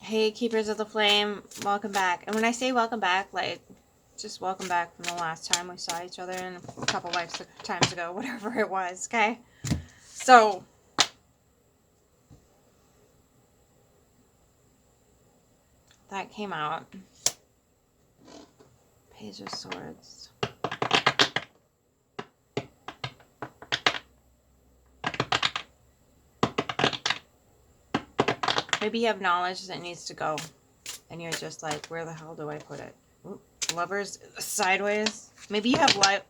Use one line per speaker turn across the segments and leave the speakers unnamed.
Hey, Keepers of the Flame, welcome back. And when I say welcome back, like, just welcome back from the last time we saw each other and a couple times ago, whatever it was, okay? So, that came out. Page of Swords. Maybe you have knowledge that needs to go, and you're just like, where the hell do I put it? Ooh, lovers sideways. Maybe you have I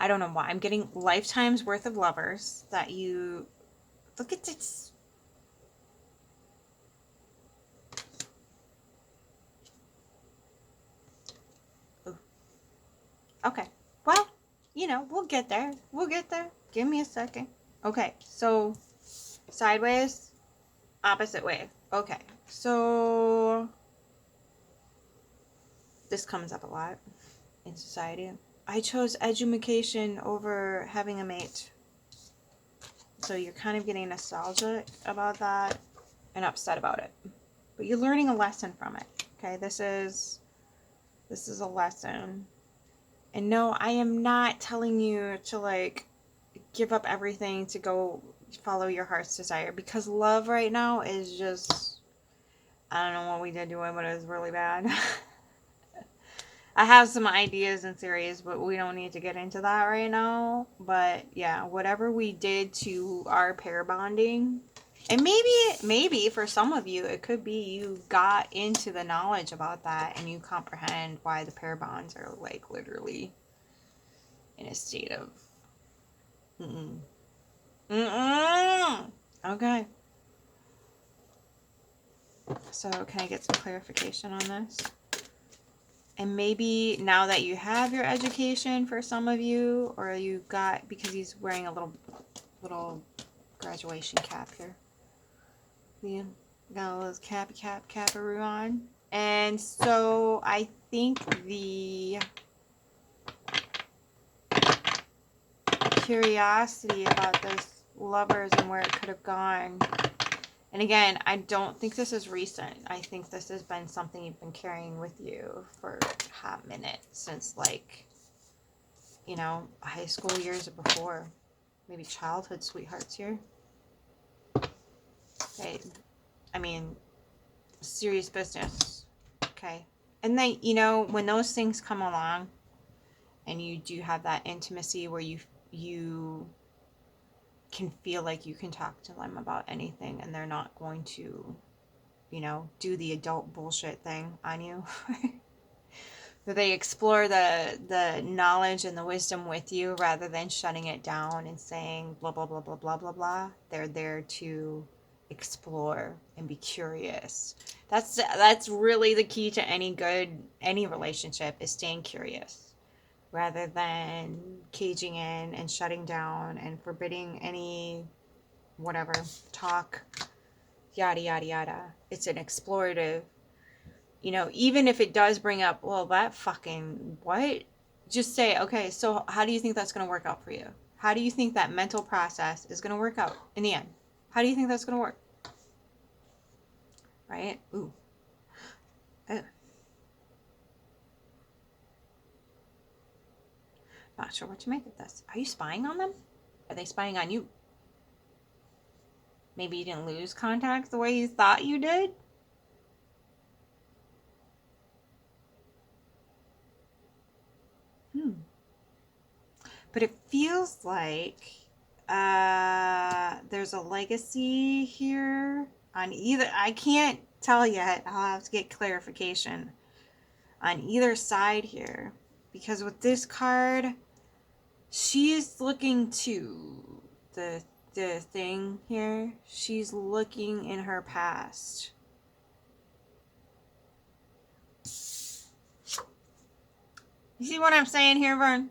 don't know why. I'm getting lifetimes worth of lovers that you look at this. Ooh. Okay. Well, we'll get there. We'll get there. Give me a second. Okay. So sideways, opposite way. Okay. So this comes up a lot in society. I chose edumacation over having a mate. So you're kind of getting nostalgic about that and upset about it. But you're learning a lesson from it. Okay? This is a lesson. And no, I am not telling you to like give up everything to go follow your heart's desire, because love right now is just, I don't know what we did to it, but it was really bad. I have some ideas and theories, but we don't need to get into that right now. But yeah, whatever we did to our pair bonding, and maybe for some of you, it could be you got into the knowledge about that and you comprehend why the pair bonds are like literally in a state of okay. So can I get some clarification on this? And maybe now that you have your education, for some of you, or you got, because he's wearing a little graduation cap here. Yeah, got a little caparoo on. And so I think the curiosity about those lovers and where it could have gone. And again, I don't think this is recent. I think this has been something you've been carrying with you for a hot minute, since like, high school years or before. Maybe childhood sweethearts here. Okay. I mean, serious business. Okay. And then, when those things come along and you do have that intimacy where you can feel like you can talk to them about anything and they're not going to, do the adult bullshit thing on you. That they explore the knowledge and the wisdom with you rather than shutting it down and saying blah blah blah blah blah blah blah. They're there to explore and be curious. That's really the key to any relationship, is staying curious rather than caging in and shutting down and forbidding any whatever talk, yada yada yada. It's an explorative, even if it does bring up, well, that fucking what? Just say, okay, so how do you think that's going to work out for you? How do you think that mental process is going to work out in the end? How do you think that's going to work? Right? Ooh. Not sure what to make of this. Are you spying on them? Are they spying on you? Maybe you didn't lose contact the way you thought you did? But it feels like there's a legacy here on either. I can't tell yet. I'll have to get clarification on either side here, because with this card, she's looking to the thing here. She's looking in her past. You see what I'm saying here, Vern?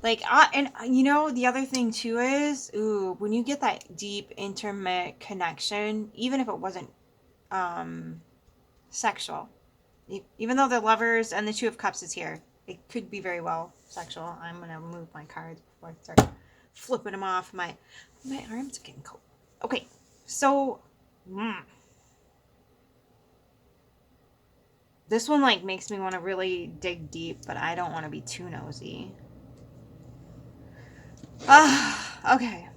Like, and the other thing too is, when you get that deep, intimate connection, even if it wasn't sexual, even though the lovers and the Two of Cups is here, it could be very well sexual. I'm gonna move my cards before I start flipping them off. My arms are getting cold. Okay, so this one like makes me want to really dig deep, but I don't want to be too nosy. Okay.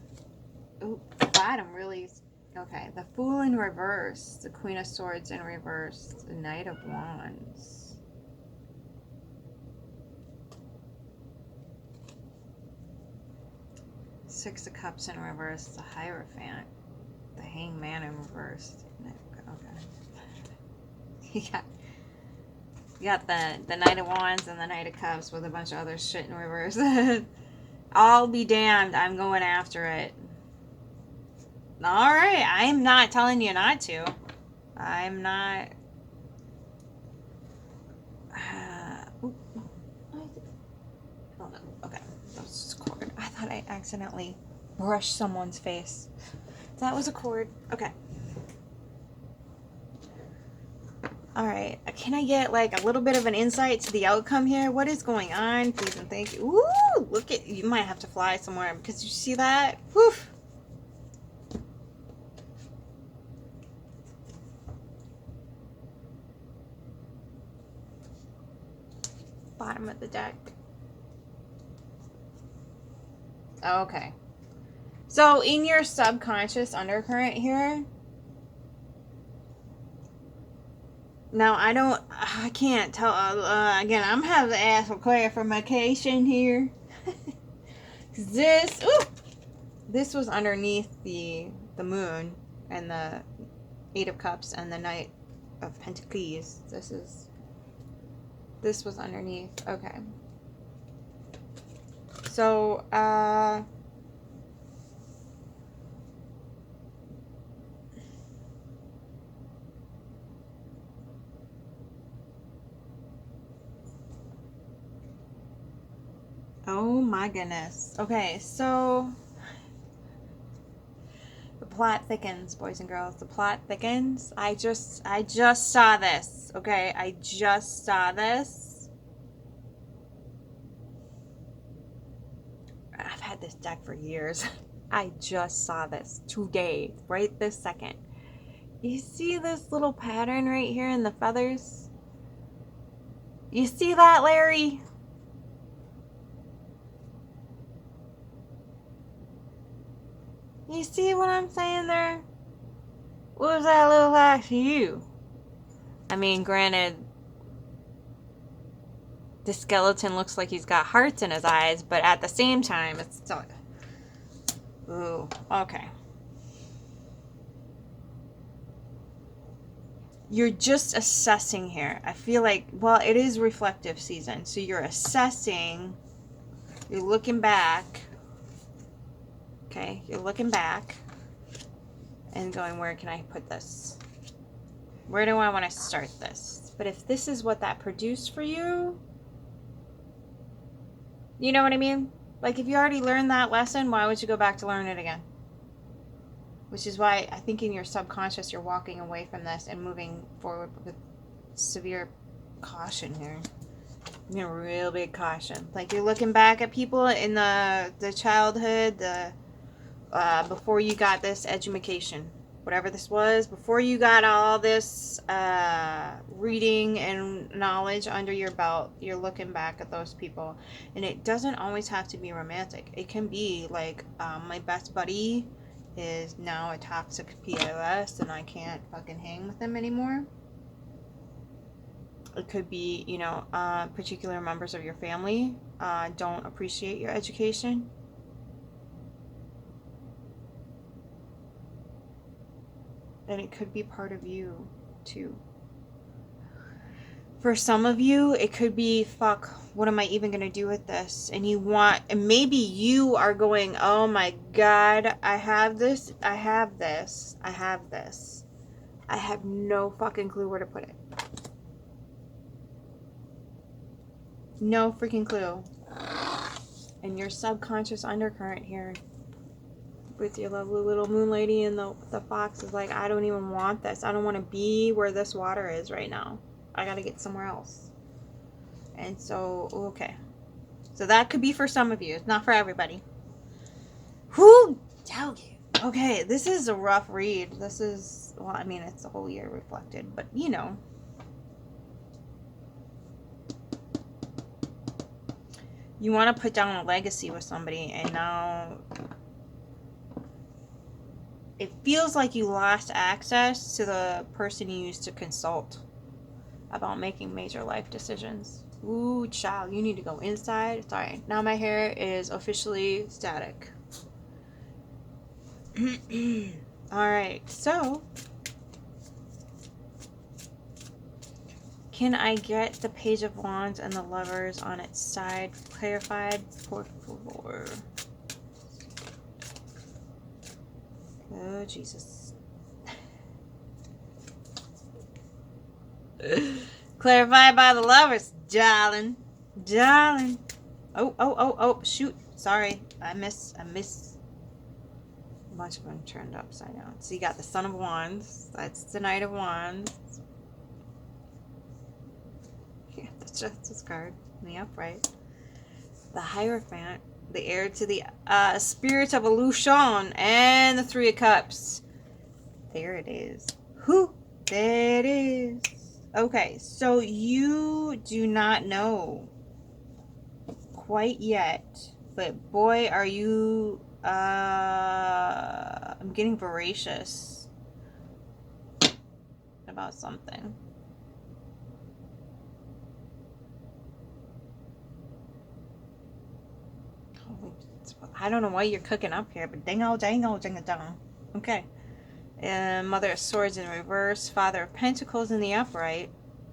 Ooh, the bottom really. Okay, the Fool in reverse, the Queen of Swords in reverse, the Knight of Wands. Six of Cups in reverse, the Hierophant, the Hangman in reverse. Okay. You got the Knight of Wands and the Knight of Cups with a bunch of other shit in reverse. I'll be damned, I'm going after it. Alright, I'm not telling you not to. I'm not... Okay, that was just a cord. I thought I accidentally brushed someone's face. That was a cord. Okay. Alright, can I get like a little bit of an insight to the outcome here? What is going on? Please and thank you. Ooh, look at... You might have to fly somewhere because you see that? Woof. Bottom of the deck. Okay. So in your subconscious undercurrent here, now I can't tell, again, I'm having to ask for clarification here. This was underneath the moon and the Eight of Cups and the Knight of Pentacles. This was underneath. Okay. So, oh my goodness. Okay, so the plot thickens, boys and girls. The plot thickens. I just saw this. Okay, I just saw this. I've had this deck for years. I just saw this today, right this second. You see this little pattern right here in the feathers? You see that, Larry? You see what I'm saying there? What does that look like to you? I mean, granted, the skeleton looks like he's got hearts in his eyes, but at the same time, it's still... Ooh, okay. You're just assessing here. I feel like, well, it is reflective season, so you're assessing, you're looking back. Okay, you're looking back and going, where can I put this? Where do I want to start this? But if this is what that produced for you, you know what I mean? Like, if you already learned that lesson, why would you go back to learn it again? Which is why I think in your subconscious, you're walking away from this and moving forward with severe caution here. You know, real big caution. Like, you're looking back at people in the childhood, before you got this education, whatever this was, before you got all this reading and knowledge under your belt, you're looking back at those people. And it doesn't always have to be romantic. It can be like, my best buddy is now a toxic POS and I can't fucking hang with him anymore. It could be, you know, particular members of your family don't appreciate your education. And it could be part of you, too. For some of you, it could be, fuck, what am I even going to do with this? And and maybe you are going, oh my God, I have this, I have this, I have this. I have no fucking clue where to put it. No freaking clue. And your subconscious undercurrent here with your lovely little moon lady and the fox is like, I don't even want this. I don't want to be where this water is right now. I got to get somewhere else. And so, okay. So that could be for some of you. It's not for everybody. Who tell you? Okay, this is a rough read. This is, well, I mean, it's the whole year reflected, but you know. You want to put down a legacy with somebody, and now it feels like you lost access to the person you used to consult about making major life decisions. Ooh, child, you need to go inside. Sorry, now my hair is officially static. Alright, so can I get the Page of Wands and the Lovers on its side clarified? Por favor. Oh, Jesus. Clarified by the Lovers, darling. Darling. Oh, shoot. Sorry. I miss. A bunch of them turned upside down. So you got the Son of Wands. That's the Knight of Wands. Yeah, the Justice card in the upright. The Hierophant. The heir to the Spirit of Illusion. And the Three of Cups. There it is. Whoo! There it is. Okay, so you do not know quite yet. But boy, are you... I'm getting voracious about something. I don't know why you're cooking up here, but dango, dango, dango, dango. Okay. And Mother of Swords in reverse, Father of Pentacles in the upright,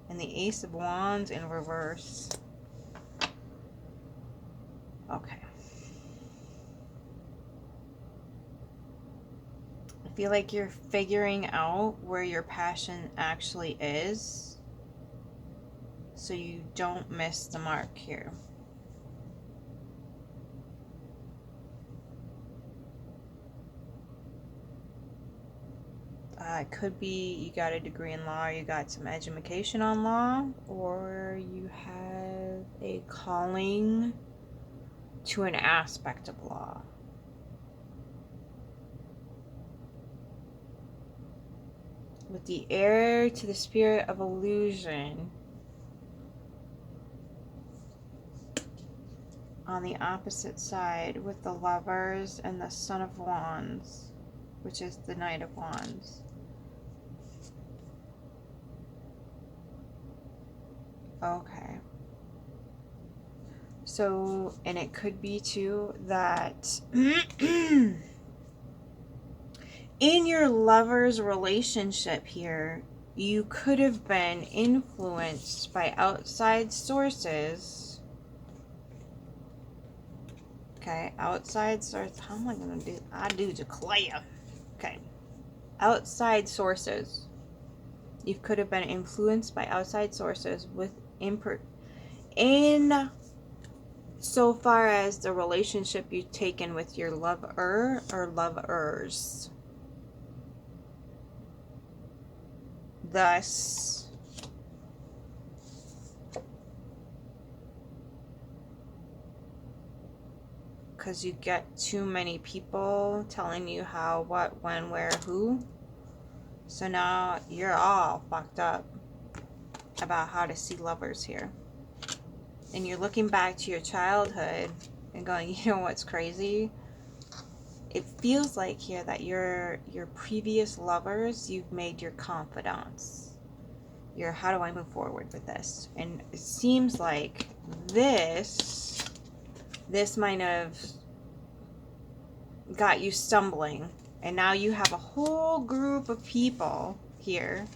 and the Ace of Wands in reverse. Okay. I feel like you're figuring out where your passion actually is, so you don't miss the mark here. It could be you got a degree in law, you got some education on law, or you have a calling to an aspect of law. With the heir to the Spirit of Illusion on the opposite side, with the Lovers and the Son of Wands, which is the Knight of Wands. Okay. So, and it could be too that in your lover's relationship here, you could have been influenced by outside sources. Okay, outside source. How am I going to do? I do declare. Okay. Outside sources. You could have been influenced by outside sources with in so far as the relationship you've taken with your lover or lovers. Thus, because you get too many people telling you how, what, when, where, who. So now you're all fucked up about how to see lovers here. And you're looking back to your childhood and going, you know what's crazy? It feels like here that your previous lovers, you've made your confidants. Your how do I move forward with this? And it seems like this might have got you stumbling. And now you have a whole group of people here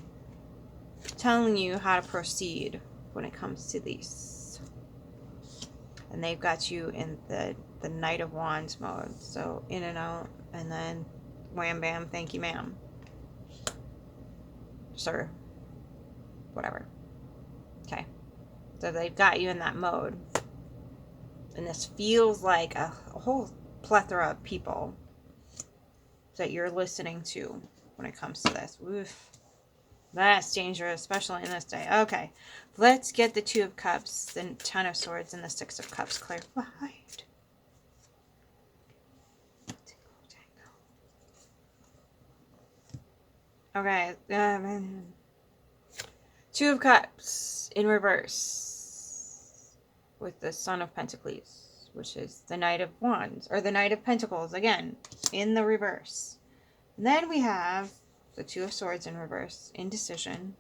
telling you how to proceed when it comes to these. And they've got you in the Knight of Wands mode. So in and out, and then wham bam, thank you ma'am. Sir. Whatever. Okay. So they've got you in that mode. And this feels like a whole plethora of people that you're listening to when it comes to this. Oof. That's dangerous, especially in this day. Okay, let's get the Two of Cups, the Ten of Swords, and the Six of Cups clarified. Okay. Two of Cups in reverse with the Son of Pentacles, which is the Knight of Wands, or the Knight of Pentacles, again, in the reverse. And then we have the Two of Swords in reverse, indecision,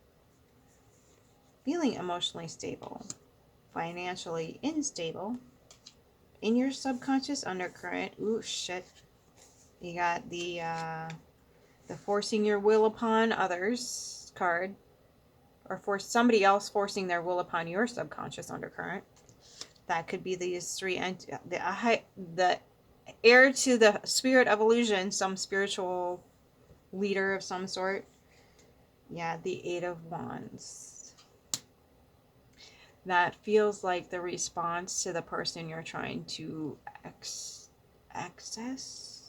feeling emotionally stable, financially unstable, in your subconscious undercurrent. Ooh, shit. You got the forcing your will upon others card, or for somebody else forcing their will upon your subconscious undercurrent. That could be these three, the heir to the spirit of illusion, some spiritual leader of some sort. Yeah, the Eight of Wands. That feels like the response to the person you're trying to access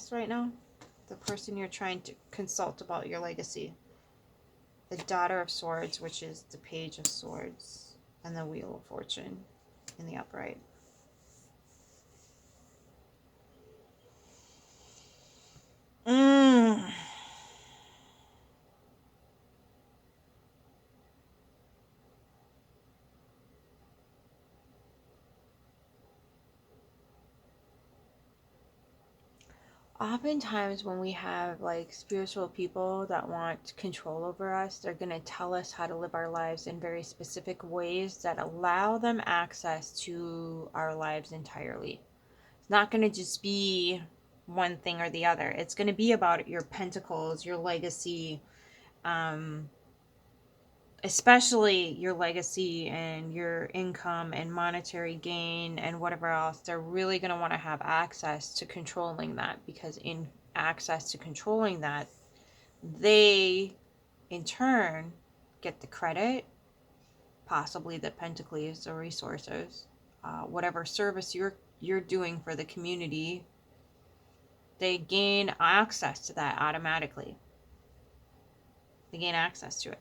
right now. The person you're trying to consult about your legacy. The Daughter of Swords, which is the Page of Swords, and the Wheel of Fortune in the upright. Oftentimes when we have like spiritual people that want control over us, they're going to tell us how to live our lives in very specific ways that allow them access to our lives entirely. It's not going to just be one thing or the other. It's going to be about your pentacles, your legacy, especially your legacy and your income and monetary gain and whatever else. They're really going to want to have access to controlling that, because in access to controlling that, they in turn get the credit, possibly the pentacles or resources, whatever service you're doing for the community. They gain access to that automatically. They gain access to it.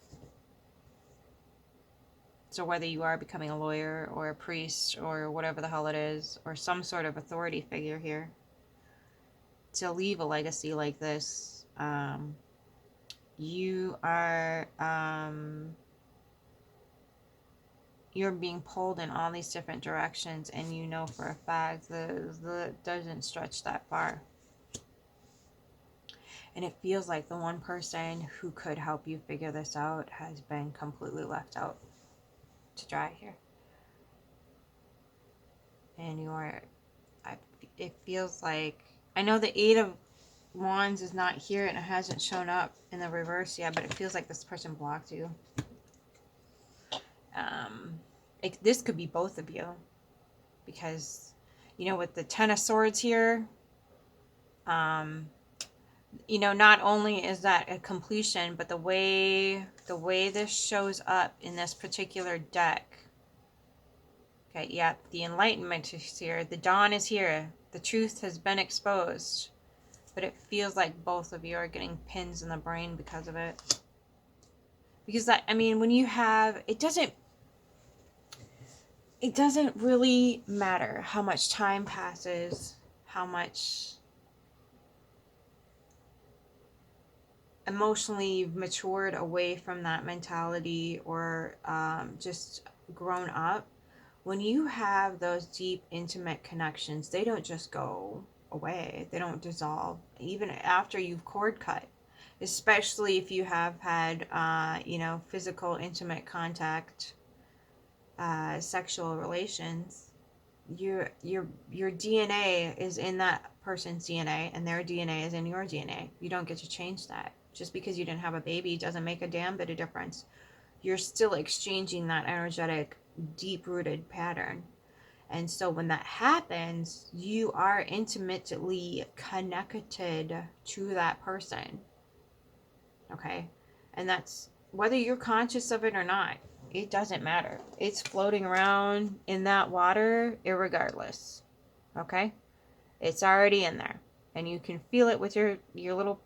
So whether you are becoming a lawyer or a priest or whatever the hell it is, or some sort of authority figure here, to leave a legacy like this, you are, you're being pulled in all these different directions, and you know for a fact the doesn't stretch that far. And it feels like the one person who could help you figure this out has been completely left out to dry here. And it feels like, I know the Eight of Wands is not here and it hasn't shown up in the reverse yet, but it feels like this person blocked you. This could be both of you, because, you know, with the Ten of Swords here, you know, not only is that a completion, but the way this shows up in this particular deck. Okay, yeah, the Enlightenment is here. The dawn is here. The truth has been exposed. But it feels like both of you are getting pins in the brain because of it. Because that, I mean, when you have, it doesn't really matter how much time passes, how much emotionally you've matured away from that mentality, or just grown up. When you have those deep, intimate connections, they don't just go away. They don't dissolve, even after you've cord cut. Especially if you have had, you know, physical, intimate contact, sexual relations. Your DNA is in that person's DNA, and their DNA is in your DNA. You don't get to change that. Just because you didn't have a baby doesn't make a damn bit of difference. You're still exchanging that energetic, deep-rooted pattern. And so when that happens, you are intimately connected to that person. Okay? And that's, whether you're conscious of it or not, it doesn't matter. It's floating around in that water irregardless. Okay? It's already in there. And you can feel it with your little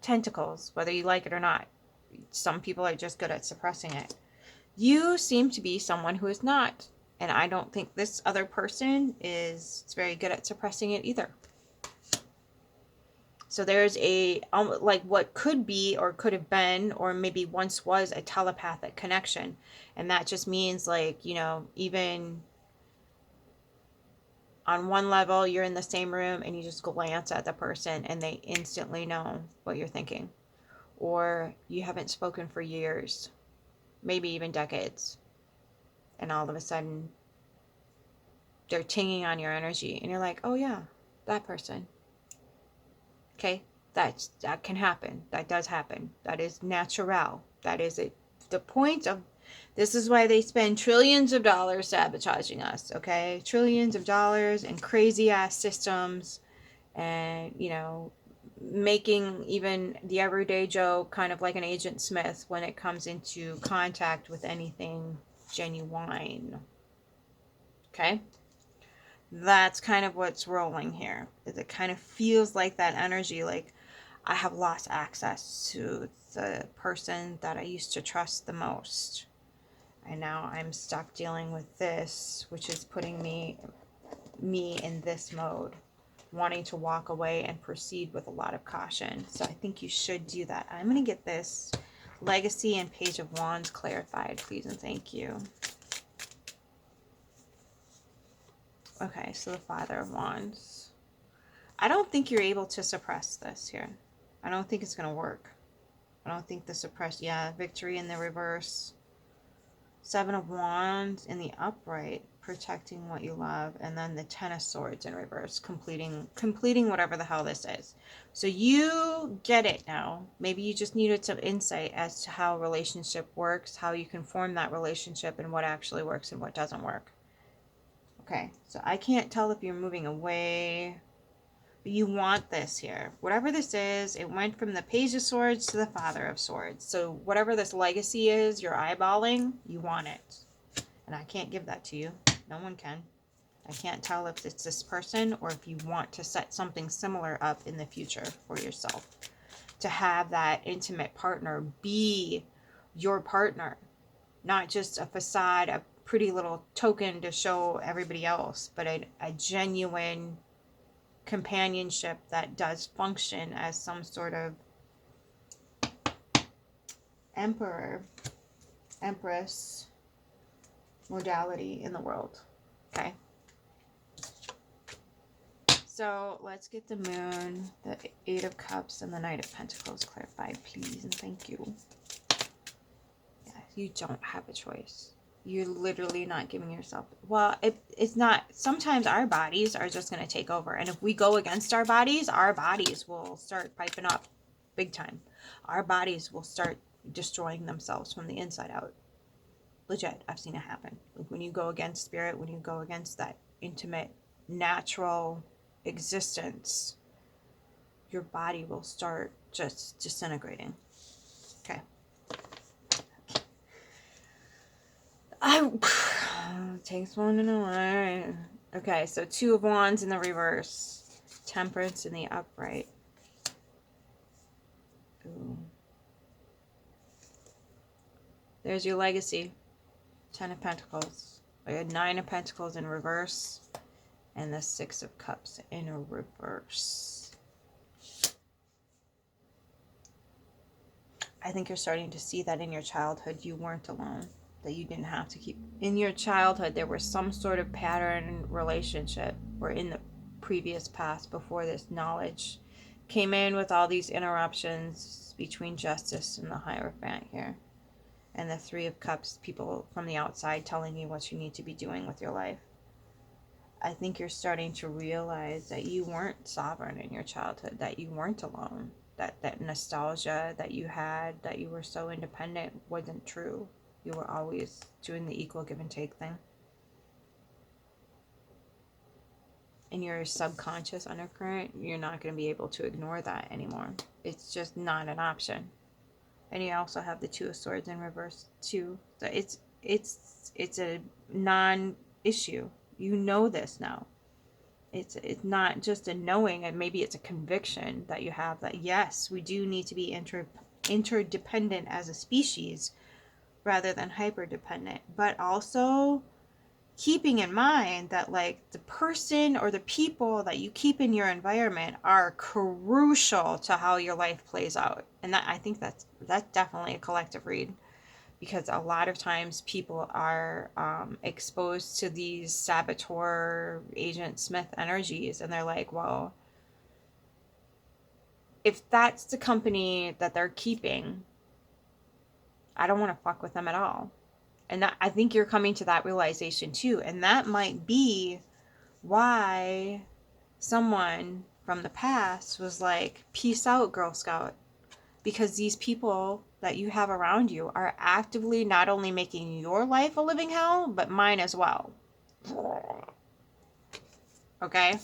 tentacles, whether you like it or not. Some people are just good at suppressing it. You seem to be someone who is not. And I don't think this other person is very good at suppressing it either. So there's a like what could be or could have been or maybe once was a telepathic connection, and that just means like, you know, even on one level you're in the same room and you just glance at the person and they instantly know what you're thinking, or you haven't spoken for years, maybe even decades, and all of a sudden they're tinging on your energy and you're like, oh yeah, that person. Okay, that can happen. That does happen. That is natural. That is it. The point of this is why they spend trillions of dollars sabotaging us. Okay, trillions of dollars and crazy ass systems, and you know, making even the everyday Joe kind of like an Agent Smith when it comes into contact with anything genuine. Okay, that's kind of what's rolling here. It kind of feels like that energy, like I have lost access to the person that I used to trust the most. And now I'm stuck dealing with this, which is putting me in this mode, wanting to walk away and proceed with a lot of caution. So I think you should do that. I'm going to get this Legacy and Page of Wands clarified, please and thank you. Okay, so the Father of Wands. I don't think you're able to suppress this here. I don't think it's going to work. I don't think the suppress, yeah, Victory in the reverse. Seven of Wands in the upright, protecting what you love, and then the Ten of Swords in reverse, completing whatever the hell this is. So you get it now. Maybe you just needed some insight as to how a relationship works, how you can form that relationship, and what actually works and what doesn't work. Okay, so I can't tell if you're moving away, but you want this here. Whatever this is, it went from the Page of Swords to the Father of Swords. So whatever this legacy is, you're eyeballing, you want it. And I can't give that to you. No one can. I can't tell if it's this person or if you want to set something similar up in the future for yourself. To have that intimate partner be your partner. Not just a facade, a pretty little token to show everybody else, but a genuine companionship that does function as some sort of emperor, empress modality in the world. Okay. So let's get the Moon, the Eight of Cups, and the Knight of Pentacles clarified, please, and thank you. Yeah, you don't have a choice. You're literally not giving yourself, well, it's not, sometimes our bodies are just going to take over, and if we go against our bodies will start piping up big time. Our bodies will start destroying themselves from the inside out. Legit, I've seen it happen. Like when you go against spirit, when you go against that intimate, natural existence, your body will start just disintegrating. Okay. Takes one to know. All right. Okay, so Two of Wands in the reverse. Temperance in the upright. Ooh. There's your legacy. Ten of Pentacles. We had Nine of Pentacles in reverse. And the Six of Cups in a reverse. I think you're starting to see that in your childhood you weren't alone. That you didn't have to keep. In your childhood, there was some sort of pattern relationship, or in the previous past before this knowledge came in with all these interruptions between Justice and the Hierophant here. And the Three of Cups, people from the outside telling you what you need to be doing with your life. I think you're starting to realize that you weren't sovereign in your childhood, that you weren't alone, that nostalgia that you had, that you were so independent wasn't true. You were always doing the equal give and take thing. In your subconscious undercurrent, you're not going to be able to ignore that anymore. It's just not an option. And you also have the Two of Swords in reverse too. So it's a non-issue. You know this now. It's not just a knowing, and maybe it's a conviction that you have that yes, we do need to be interdependent as a species rather than hyper-dependent. But also, keeping in mind that like the person or the people that you keep in your environment are crucial to how your life plays out. And that, I think that's definitely a collective read, because a lot of times people are exposed to these saboteur Agent Smith energies, and they're like, well, if that's the company that they're keeping, I don't want to fuck with them at all. And that, I think you're coming to that realization too. And that might be why someone from the past was like, peace out, Girl Scout. Because these people that you have around you are actively not only making your life a living hell, but mine as well. Okay?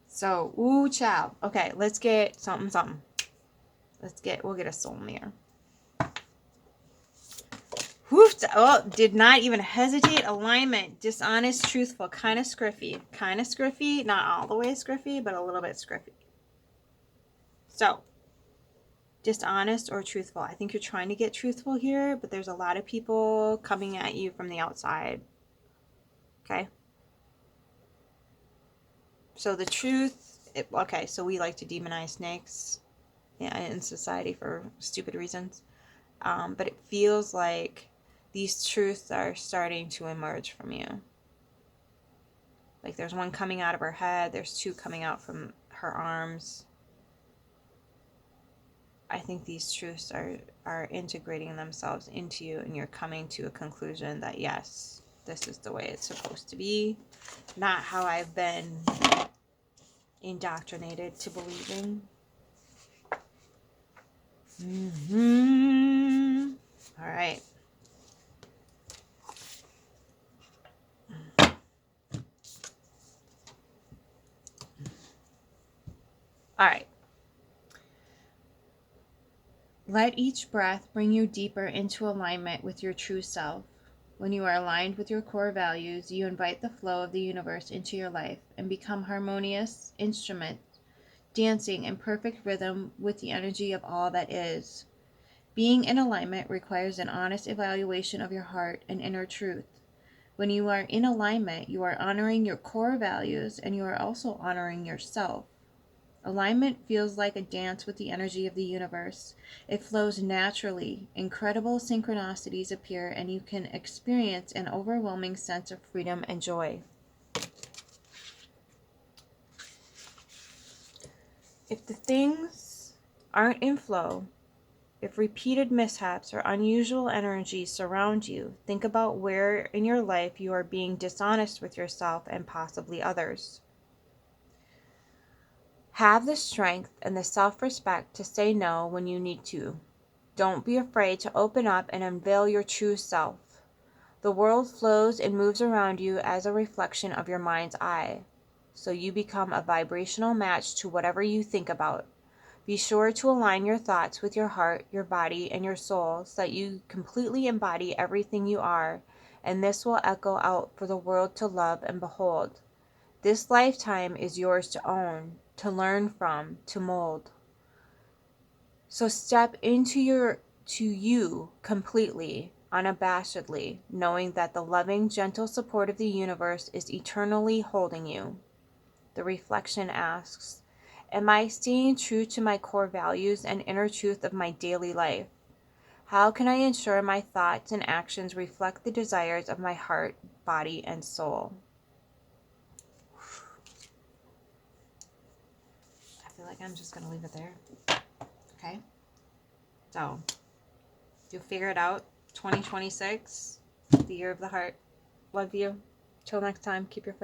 So, ooh, child. Okay, let's get something. We'll get a soul mirror. Oh, did not even hesitate. Alignment, dishonest, truthful, kind of scruffy, not all the way scruffy, but a little bit scruffy. So, dishonest or truthful. I think you're trying to get truthful here, but there's a lot of people coming at you from the outside. Okay? So the truth, okay, so we like to demonize snakes in society for stupid reasons. But it feels like these truths are starting to emerge from you. Like there's one coming out of her head, there's two coming out from her arms. I think these truths are integrating themselves into you, and you're coming to a conclusion that yes, this is the way it's supposed to be, not how I've been indoctrinated to believing. All right. All right. Let each breath bring you deeper into alignment with your true self. When you are aligned with your core values, you invite the flow of the universe into your life and become harmonious instrument, dancing in perfect rhythm with the energy of all that is. Being in alignment requires an honest evaluation of your heart and inner truth. When you are in alignment, you are honoring your core values, and you are also honoring yourself. Alignment feels like a dance with the energy of the universe. It flows naturally. Incredible synchronicities appear, and you can experience an overwhelming sense of freedom and joy. If the things aren't in flow, if repeated mishaps or unusual energies surround you, think about where in your life you are being dishonest with yourself and possibly others. Have the strength and the self-respect to say no when you need to. Don't be afraid to open up and unveil your true self. The world flows and moves around you as a reflection of your mind's eye, so you become a vibrational match to whatever you think about. Be sure to align your thoughts with your heart, your body, and your soul so that you completely embody everything you are, and this will echo out for the world to love and behold. This lifetime is yours to own, to learn from, to mold. So step into you completely, unabashedly, knowing that the loving, gentle support of the universe is eternally holding you. The reflection asks, am I staying true to my core values and inner truth of my daily life? How can I ensure my thoughts and actions reflect the desires of my heart, body, and soul? I feel like I'm just going to leave it there. Okay? So, you'll figure it out. 2026, the year of the heart. Love you. Till next time, keep your flame.